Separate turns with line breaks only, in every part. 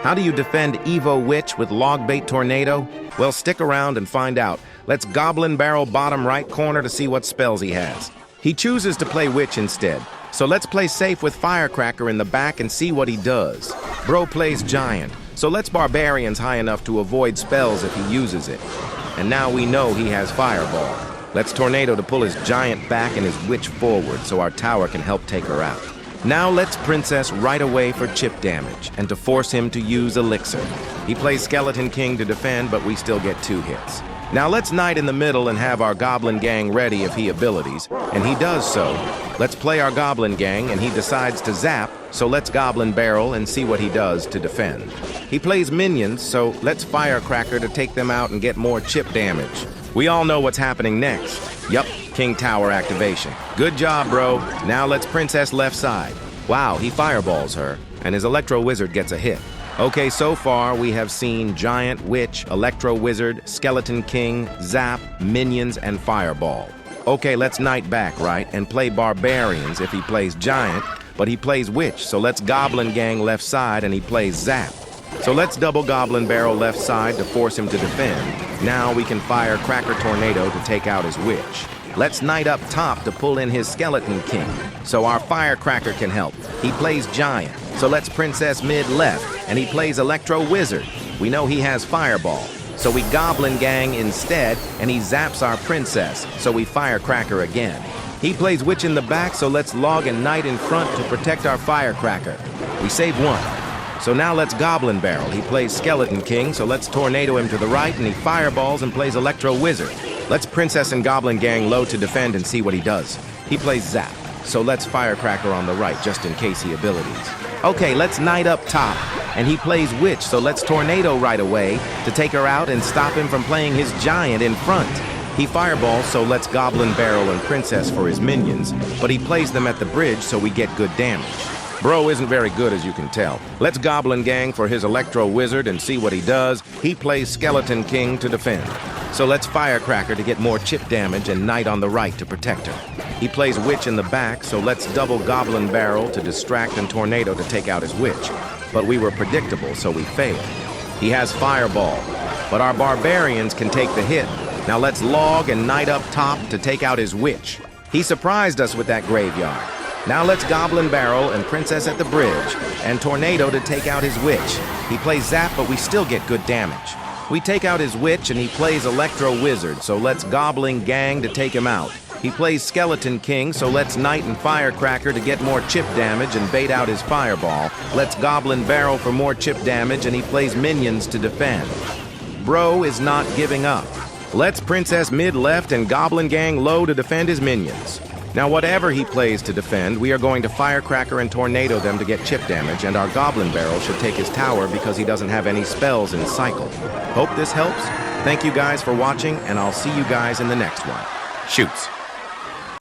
How do you defend Evo Witch with Logbait Tornado? Well, stick around and find out. Let's Goblin Barrel bottom right corner to see what spells he has. He chooses to play Witch instead, so let's play safe with Firecracker in the back and see what he does. Bro plays Giant, so let's Barbarians high enough to avoid spells if he uses it. And now we know he has Fireball. Let's Tornado to pull his Giant back and his Witch forward so our tower can help take her out. Now let's Princess right away for chip damage and to force him to use Elixir. He plays Skeleton King to defend, but we still get 2 hits. Now let's Knight in the middle and have our Goblin Gang ready if he abilities, and he does so. Let's play our Goblin Gang and he decides to zap, so let's Goblin Barrel and see what he does to defend. He plays Minions, so let's Firecracker to take them out and get more chip damage. We all know what's happening next. Yup, King Tower activation. Good job, bro. Now let's Princess left side. Wow, he fireballs her, and his Electro Wizard gets a hit. Okay, so far we have seen Giant, Witch, Electro Wizard, Skeleton King, Zap, Minions, and Fireball. Okay, let's Knight back, right, and play Barbarians if he plays Giant, but he plays Witch, so let's Goblin Gang left side and he plays Zap. So let's double Goblin Barrel left side to force him to defend. Now we can fire Cracker Tornado to take out his Witch. Let's Knight up top to pull in his Skeleton King, so our Firecracker can help. He plays Giant, so let's Princess mid left, and he plays Electro Wizard. We know he has Fireball, so we Goblin Gang instead, and he zaps our Princess, so we Firecracker again. He plays Witch in the back, so let's log and Knight in front to protect our Firecracker. We save 1. So now let's Goblin Barrel. He plays Skeleton King, so let's Tornado him to the right, and he fireballs and plays Electro Wizard. Let's Princess and Goblin Gang low to defend and see what he does. He plays Zap, so let's Firecracker on the right just in case he abilities. Okay, let's Knight up top, and he plays Witch, so let's Tornado right away to take her out and stop him from playing his Giant in front. He fireballs, so let's Goblin Barrel and Princess for his Minions, but he plays them at the bridge so we get good damage. Bro isn't very good, as you can tell. Let's Goblin Gang for his Electro Wizard and see what he does. He plays Skeleton King to defend. So let's Firecracker to get more chip damage and Knight on the right to protect her. He plays Witch in the back, so let's double Goblin Barrel to distract and Tornado to take out his Witch. But we were predictable, so we failed. He has Fireball, but our Barbarians can take the hit. Now let's log and Knight up top to take out his Witch. He surprised us with that Graveyard. Now let's Goblin Barrel and Princess at the bridge, and Tornado to take out his Witch. He plays Zap, but we still get good damage. We take out his Witch and he plays Electro Wizard, so let's Goblin Gang to take him out. He plays Skeleton King, so let's Knight and Firecracker to get more chip damage and bait out his Fireball. Let's Goblin Barrel for more chip damage and he plays Minions to defend. Bro is not giving up. Let's Princess mid left and Goblin Gang low to defend his Minions. Now whatever he plays to defend, we are going to Firecracker and Tornado them to get chip damage, and our Goblin Barrel should take his tower because he doesn't have any spells in Cycle. Hope this helps. Thank you guys for watching, and I'll see you guys in the next one. Shoots.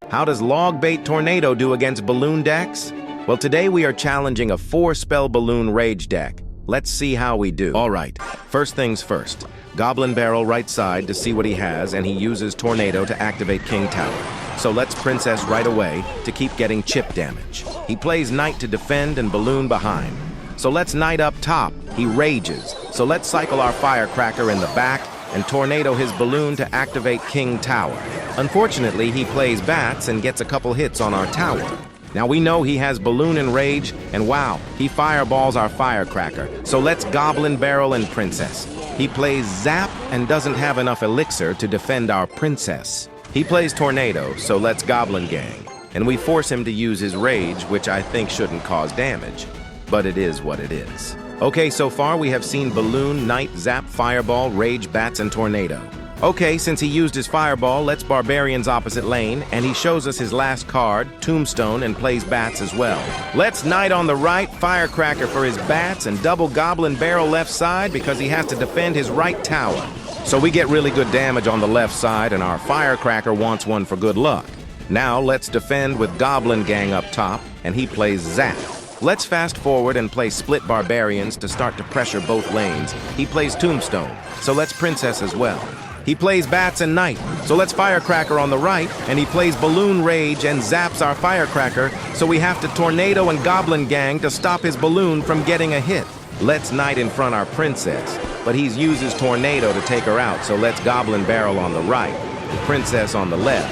How does Logbait Tornado do against balloon decks? Well, today we are challenging a 4-spell balloon rage deck. Let's see how we do. All right, first things first. Goblin Barrel right side to see what he has, and he uses Tornado to activate King Tower. So let's Princess right away to keep getting chip damage. He plays Knight to defend and Balloon behind. So let's Knight up top. He rages. So let's cycle our Firecracker in the back and Tornado his Balloon to activate King Tower. Unfortunately, he plays Bats and gets a couple hits on our tower. Now we know he has Balloon and Rage, and wow, he fireballs our Firecracker. So let's Goblin Barrel and Princess. He plays Zap and doesn't have enough Elixir to defend our Princess. He plays Tornado, so let's Goblin Gang. And we force him to use his Rage, which I think shouldn't cause damage. But it is what it is. Okay, so far we have seen Balloon, Knight, Zap, Fireball, Rage, Bats, and Tornado. Okay, since he used his Fireball, let's Barbarians opposite lane, and he shows us his last card, Tombstone, and plays Bats as well. Let's Knight on the right, Firecracker for his Bats, and double Goblin Barrel left side because he has to defend his right tower. So we get really good damage on the left side, and our Firecracker wants one for good luck. Now let's defend with Goblin Gang up top, and he plays Zap. Let's fast forward and play Split Barbarians to start to pressure both lanes. He plays Tombstone, so let's Princess as well. He plays Bats and Knight, so let's Firecracker on the right, and he plays Balloon Rage and zaps our Firecracker, so we have to Tornado and Goblin Gang to stop his Balloon from getting a hit. Let's Knight in front our princess, but he uses Tornado to take her out, so let's Goblin Barrel on the right, the princess on the left,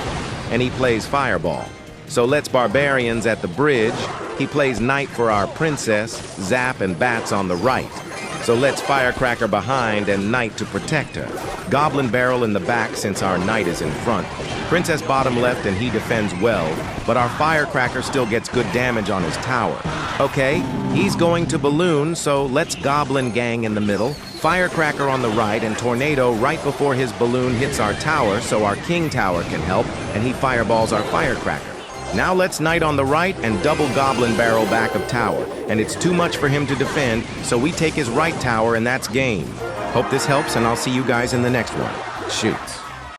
and he plays Fireball. So let's Barbarians at the bridge, he plays Knight for our princess, Zap and Bats on the right. So let's Firecracker behind and Knight to protect her. Goblin Barrel in the back since our Knight is in front. Princess bottom left and he defends well, but our Firecracker still gets good damage on his tower. Okay, he's going to Balloon, so let's Goblin Gang in the middle, Firecracker on the right and Tornado right before his balloon hits our tower so our King Tower can help and he fireballs our Firecracker. Now let's Knight on the right and double Goblin Barrel back of tower, and it's too much for him to defend, so we take his right tower and that's game. Hope this helps, and I'll see you guys in the next one. Shoots.